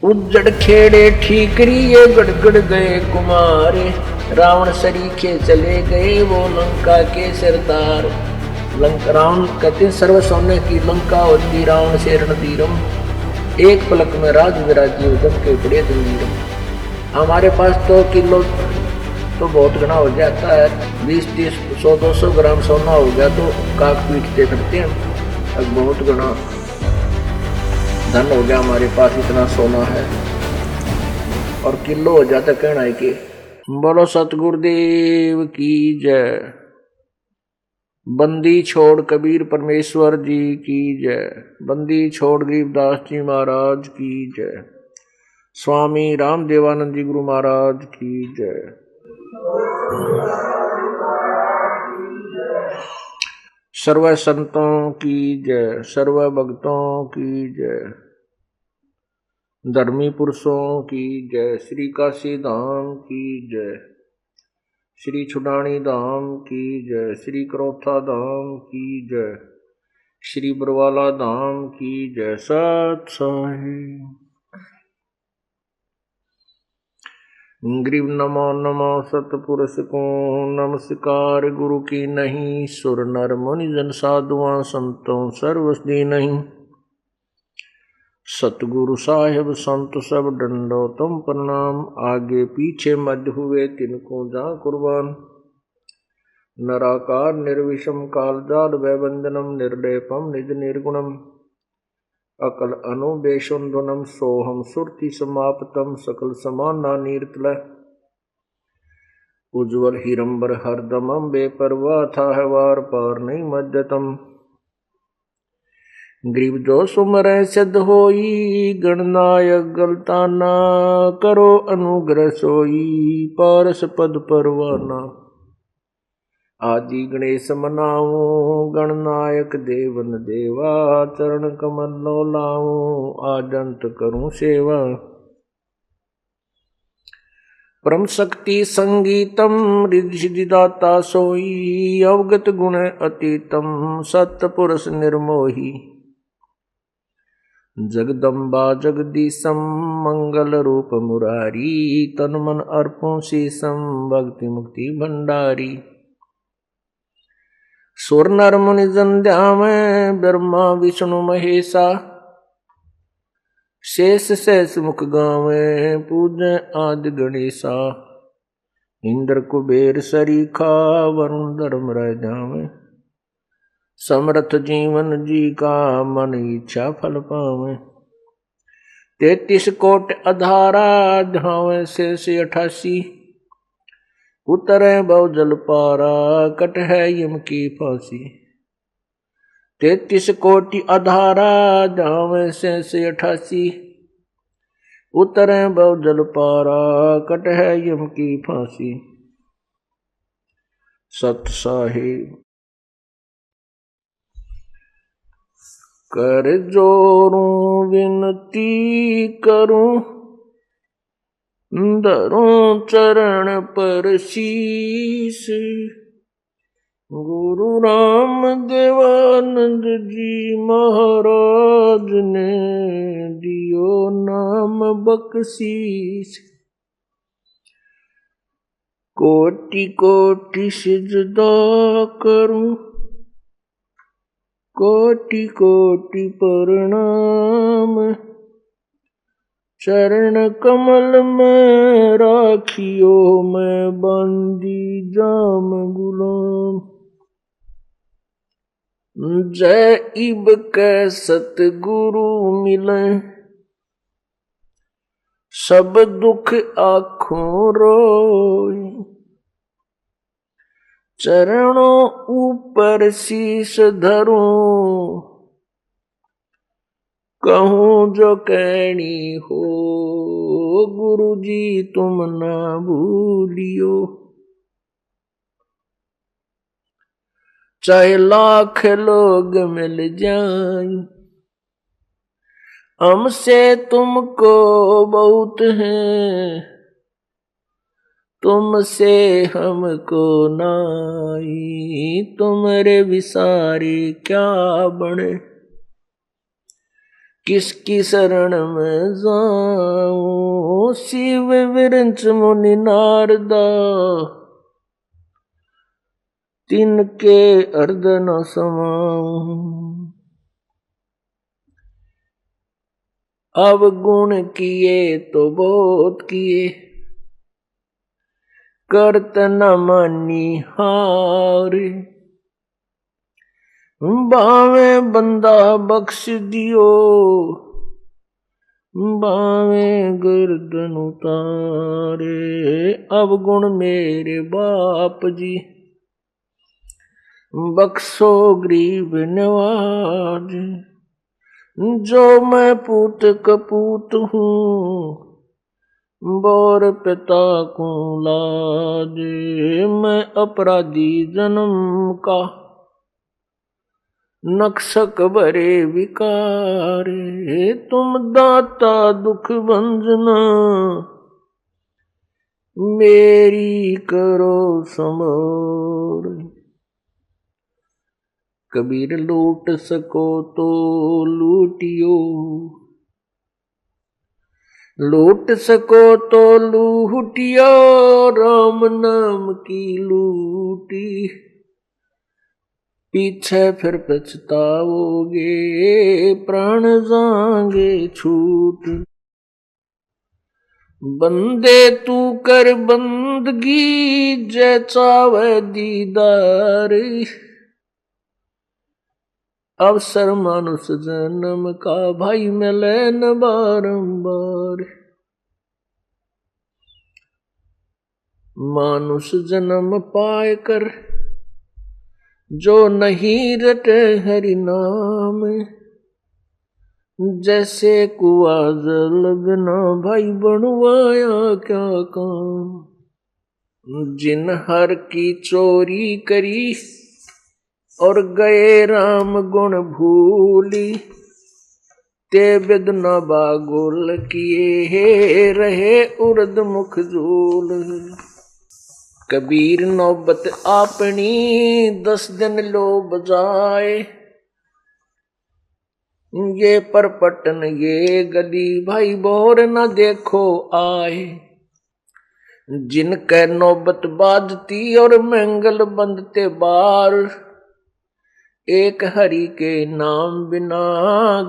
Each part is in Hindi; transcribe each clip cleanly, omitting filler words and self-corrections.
उज्जड़ खेड़े ठीकरी ये गड़गड़ गए कुमारे, रावण सरीखे चले गए वो लंका के सरदार। रावण कहते सर्व सोने की लंका होती रावण से रणधीरम, एक पलक में राज विराजी उदम के बड़े जंजीरम। हमारे पास तो किलो तो बहुत घना हो जाता है, 20-30 100-200 ग्राम सोना हो गया तो काक पीटते फिरते हैं। अब बहुत घना धन हो गया हमारे पास, इतना सोना है, और किलो हो जाता कहना है कि बोलो सतगुरुदेव की जय। बंदी छोड़ कबीर परमेश्वर जी की जय। बंदी छोड़ गरीबदास जी महाराज की जय। स्वामी राम देवानंद जी गुरु महाराज की जय। सर्व संतों की जय, सर्व भक्तों की जय, धर्मी पुरुषों की जय, श्री काशी धाम की जय, श्री छुडानी धाम की जय, श्री करोथा धाम की जय, श्री बरवाला धाम की जय। सत साहिब ग्रीव नमो नमो सतपुरुष को नमस्कार, गुरु की नहीं सुर नर मुनि जन साधुआ संतों सर्वस्दी नहीं। सतगुरु साहिब संत सब डंडो तुम प्रणाम, आगे पीछे मध्य हुए तिनको जा कुर्बान। नराकार निर्विषम कालजाल वैवंदनम, निर्लेपम निज निर्गुणम, अकल अनुबेशुंधुनम, सोहम सुरति समाप्तम, सकल समाना नीरतल। उज्ज्वल हिरंबर हरदमम, बेपरवाह था है वार पार नहीं मध्यतम। ग्रीव जो सुमर सिद्ध होई, गणनायक गलताना, करो अनुग्रह सोई, पारस पद परवाना। आदि गणेश मनाऊं, गणनायक देवन देवा, चरण कमल लो लाऊं, आजंत करूं सेवा। परम शक्ति संगीतम, रिद्धि सिद्धिदाता सोई, अवगत गुण अतीतम, सत्य पुरुष निर्मोही। जगदम्बा जगदीशम, मंगल रूप मुरारी, तन मन अर्पों शीशम, भक्ति मुक्ति भंडारी। सुर नर मुनि जन ध्यान, ब्रह्मा विष्णु महेशा, शेष शेष मुख गावे, पूजय आदि गणेशा। इंद्र कुबेर सरीखा, वरुण धर्म रह जावे, समर्थ जीवन जी का, मन इच्छा फल पावे। 33 कोट अधारा, धावे शेष 88, उतरे भव जल पारा, कट है यम की फांसी। 33 कोटि अधारा, धावे शेष 88, उतरे भव जल पारा, कट है यम की फांसी। सत साहिब कर जोरूं विनती करूं, धरूं चरण पर शीस। गुरु राम देवानंद जी महाराज ने दियो नाम बख्शीस। कोटि कोटि सिजदा करूं, कोटि कोटि प्रणाम। चरण कमल में राखियो, मैं बंदी जाम गुलाम। जय इब कै सतगुरु मिले, सब दुख आँखों रोई। चरणों ऊपर शीश धरूं, कहूं जो कहनी हो, गुरु जी तुम ना भूलियो। चाहे लाख लोग मिल जाएं, हमसे तुमको बहुत है, तुमसे हमको नाई। तुम्हारे विसारी क्या बने, किसकी शरण में जाऊं, शिव विरंच मुनि नारदा, तिनके अर्ध न समाऊं। अब गुण किए तो बहुत किए, करत न मानी हार, बावे बंदा बख्श दियो, बावे गर्दन उतारे। अब गुण मेरे बाप जी, बख्शो गरीब नवाज, जो मैं पूत कपूत हूँ, बोर पिता को लाज। मैं अपराधी जन्म का, नक्शक भरे विकारे। तुम दाता दुख भंजना, मेरी करो संभार। कबीर लूट सको तो लूटियो, लूट सको तो लूटियो, राम नाम की लूटी, पीछे फिर पछताओगे, प्राण जाएंगे छूट। बंदे तू कर बंदगी, जय चावे दीदार, अवसर मानुष जन्म का, भाई मिले न बारंबार। मानुष जन्म पाए कर, जो नहीं रटे हरि नाम, जैसे कुआ जल बिना, भाई बनवाया क्या काम। जिन हर की चोरी करी, और गए राम गुण भूली, ते बिद न बागुल किए, रहे उर्द मुख झूल। कबीर नौबत आपनी, 10 दिन लो बजाए, ये परपटन ये गली, भाई बोर न देखो आए। जिनके नौबत बाजती, और मंगल बंदते बार, एक हरि के नाम बिना,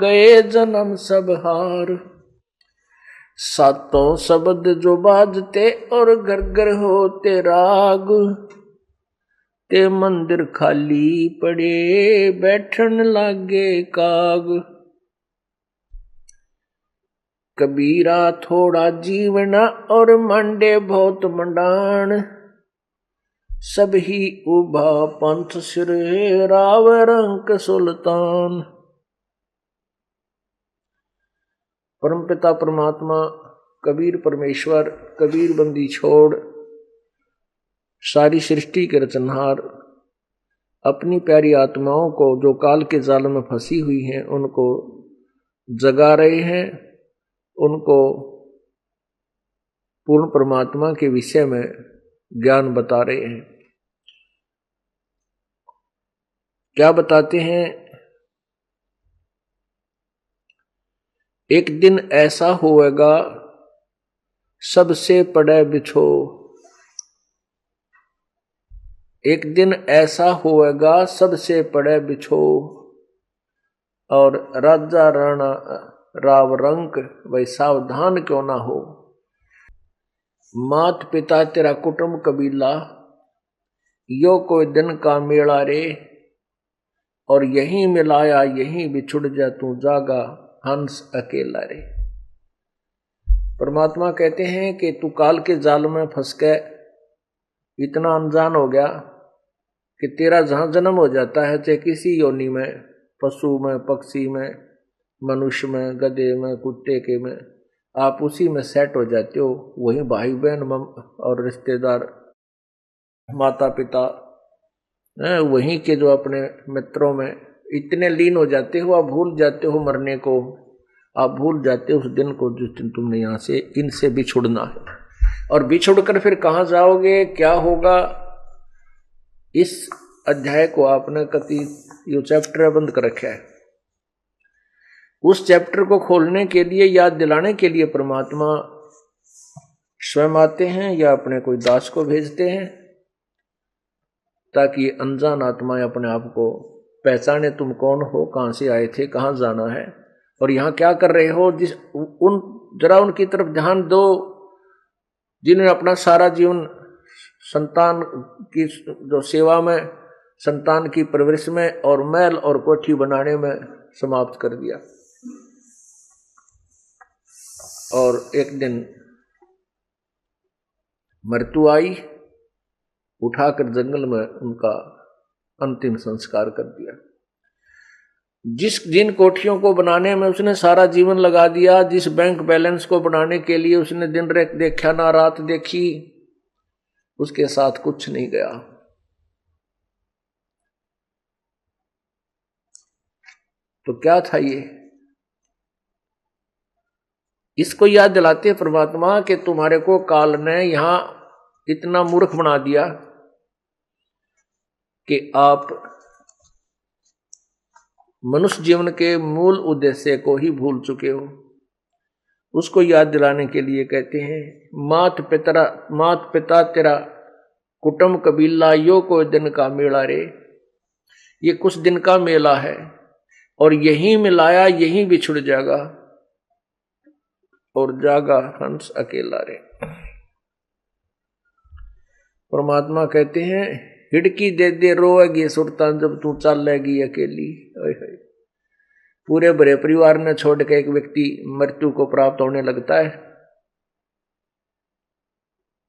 गए जन्म सब हार। सातों शब्द जो बाजते, और घर घर होते राग, ते मंदिर खाली पड़े, बैठन लागे काग। कबीरा थोड़ा जीवना, और मंडे बहुत मंडान, सब ही उभा पंथ सिर, राव रंक सुल्तान। परमपिता परमात्मा कबीर परमेश्वर, कबीर बंदी छोड़, सारी सृष्टि के रचनहार, अपनी प्यारी आत्माओं को जो काल के जाल में फंसी हुई हैं, उनको जगा रहे हैं, उनको पूर्ण परमात्मा के विषय में ज्ञान बता रहे हैं। क्या बताते हैं? एक दिन ऐसा होएगा, सबसे पड़े बिछो। एक दिन ऐसा होएगा, सबसे पड़े बिछो, और राजा राणा राव रंक वही सावधान क्यों ना हो। मात पिता तेरा कुटुंब कबीला, यो कोई दिन का मेला रे, और यहीं मिलाया यहीं बिछुड़ जा, तू जागा हंस अकेला रे। परमात्मा कहते हैं कि तू काल के जाल में फंस के इतना अनजान हो गया कि तेरा जहां जन्म हो जाता है, चाहे किसी योनि में, पशु में, पक्षी में, मनुष्य में, गधे में, कुत्ते के में, आप उसी में सेट हो जाते हो। वही भाई बहन और रिश्तेदार, माता पिता, वहीं के जो अपने मित्रों में इतने लीन हो जाते हो, आप भूल जाते हो मरने को, आप भूल जाते हो उस दिन को जिस दिन तुमने यहाँ से इनसे बिछुड़ना है। और बिछुड़ कर फिर कहाँ जाओगे, क्या होगा, इस अध्याय को आपने कति यो चैप्टर बंद कर रखा है। उस चैप्टर को खोलने के लिए, याद दिलाने के लिए परमात्मा स्वयं आते हैं या अपने कोई दास को भेजते हैं, ताकि अनजान आत्माएं अपने आप को पहचाने, तुम कौन हो, कहां से आए थे, कहां जाना है और यहां क्या कर रहे हो। जरा उनकी तरफ ध्यान दो जिन्होंने अपना सारा जीवन संतान की जो सेवा में, संतान की परवरिश में और महल और कोठी बनाने में समाप्त कर दिया। और एक दिन मृत्यु आई, उठाकर जंगल में उनका अंतिम संस्कार कर दिया। जिन कोठियों को बनाने में उसने सारा जीवन लगा दिया, जिस बैंक बैलेंस को बनाने के लिए उसने दिन रात देखा ना रात देखी, उसके साथ कुछ नहीं गया। तो क्या था ये? इसको याद दिलाते परमात्मा कि तुम्हारे को काल ने यहां इतना मूर्ख बना दिया कि आप मनुष्य जीवन के मूल उद्देश्य को ही भूल चुके हो। उसको याद दिलाने के लिए कहते हैं, मात पिता तेरा कुटुंब कबीला यो कोई दिन का मेला रे। ये कुछ दिन का मेला है और यहीं मिलाया यहीं बिछुड़ जाएगा और जागा हंस अकेला रे। परमात्मा कहते हैं, हिड़की दे दे रोएगी सुरतान जब तू चलेगी अकेली। पूरे भरे परिवार ने छोड़ के एक व्यक्ति मृत्यु को प्राप्त होने लगता है,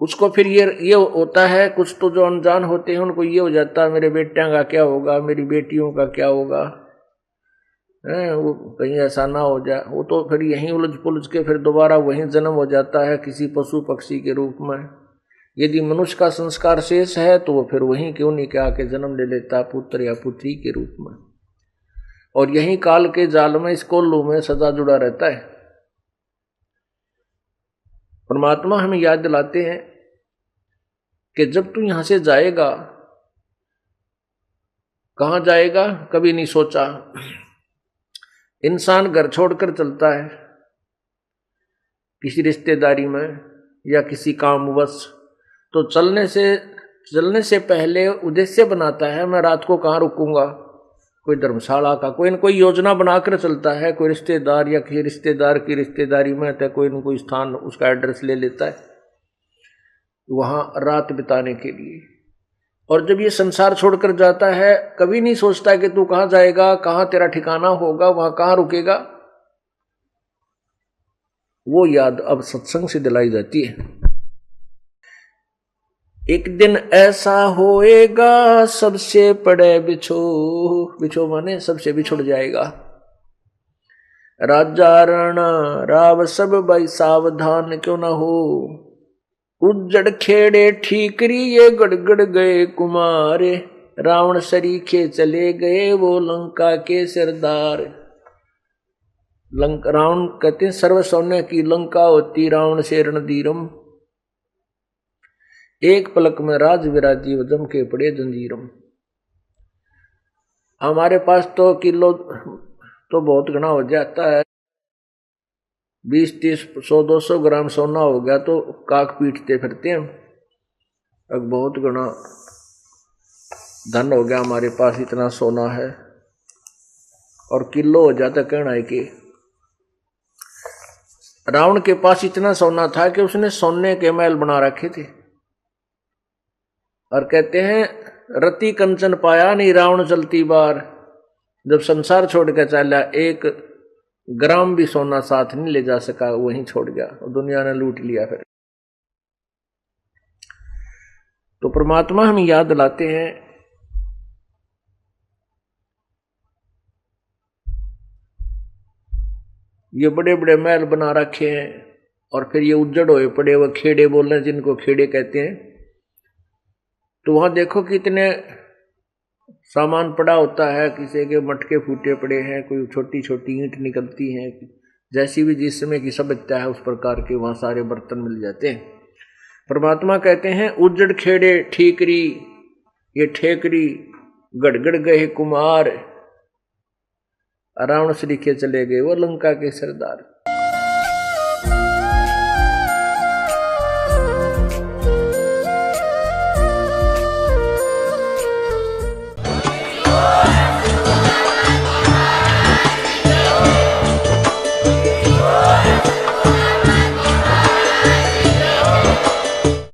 उसको फिर ये होता है, कुछ तो जो अनजान होते हैं उनको ये हो जाता है मेरे बेटियों का क्या होगा, मेरी बेटियों का क्या होगा, वो कहीं ऐसा ना हो जाए। वो तो फिर यहीं उलझ पुलझ के फिर दोबारा वहीं जन्म हो जाता है किसी पशु पक्षी के रूप में। यदि मनुष्य का संस्कार शेष है तो वो फिर वहीं क्यों नहीं के आके जन्म ले लेता पुत्र या पुत्री के रूप में, और यहीं काल के जाल में, इस कोल्लू में सदा जुड़ा रहता है। परमात्मा हमें याद दिलाते हैं कि जब तू यहां से जाएगा, कहां जाएगा कभी नहीं सोचा। इंसान घर छोड़कर चलता है किसी रिश्तेदारी में या किसी कामवश, तो चलने से पहले उद्देश्य बनाता है, मैं रात को कहाँ रुकूंगा, कोई धर्मशाला का कोई न कोई योजना बनाकर चलता है। कोई रिश्तेदार या किसी रिश्तेदार की रिश्तेदारी में तो कोई न कोई स्थान उसका एड्रेस ले लेता है वहां रात बिताने के लिए। और जब ये संसार छोड़कर जाता है कभी नहीं सोचता कि तू कहाँ जाएगा, कहाँ तेरा ठिकाना होगा, वहां कहाँ रुकेगा। वो याद अब सत्संग से दिलाई जाती है। एक दिन ऐसा होएगा सबसे पड़े बिछो माने सबसे बिछुड़ जाएगा। राजा राणा राव सब भाई सावधान क्यों ना हो, उज्जड़ खेड़े ठीकरी ये गड़गड़ गए कुमारे, रावण सरीखे चले गए वो लंका के सरदार। रावण कहते हैं सर्व सोने की लंका होती रावण से रणधीरम, एक पलक में राज विराजी जम के पड़े जंजीरम। हमारे पास तो किलो तो बहुत घना हो जाता है, 20, 30, 100, 200 ग्राम सोना हो गया तो काक पीटते फिरते हैं। अब बहुत घना धन हो गया हमारे पास, इतना सोना है, और किलो हो जाता कहना है कि रावण के पास इतना सोना था कि उसने सोने के महल बना रखे थे। और कहते हैं रति कंचन पाया नहीं रावण चलती बार, जब संसार छोड़ के चला 1 ग्राम भी सोना साथ नहीं ले जा सका, वहीं छोड़ गया और दुनिया ने लूट लिया। फिर तो परमात्मा हमें याद दिलाते हैं ये बड़े बड़े महल बना रखे हैं और फिर ये उज्जड़ हुए पड़े हुए खेड़े बोल रहे हैं, जिनको खेड़े कहते हैं। तो वहां देखो कितने सामान पड़ा होता है, किसी के मटके फूटे पड़े हैं, कोई छोटी छोटी ईंट निकलती हैं, जैसी भी जिस समय की सभ्यता है उस प्रकार के वहां सारे बर्तन मिल जाते हैं। परमात्मा कहते हैं उज्जड़ खेड़े ठीकरी ये ठेकरी गड़गड़ गए कुमार, रावण सरीखे चले गए वो लंका के सरदार।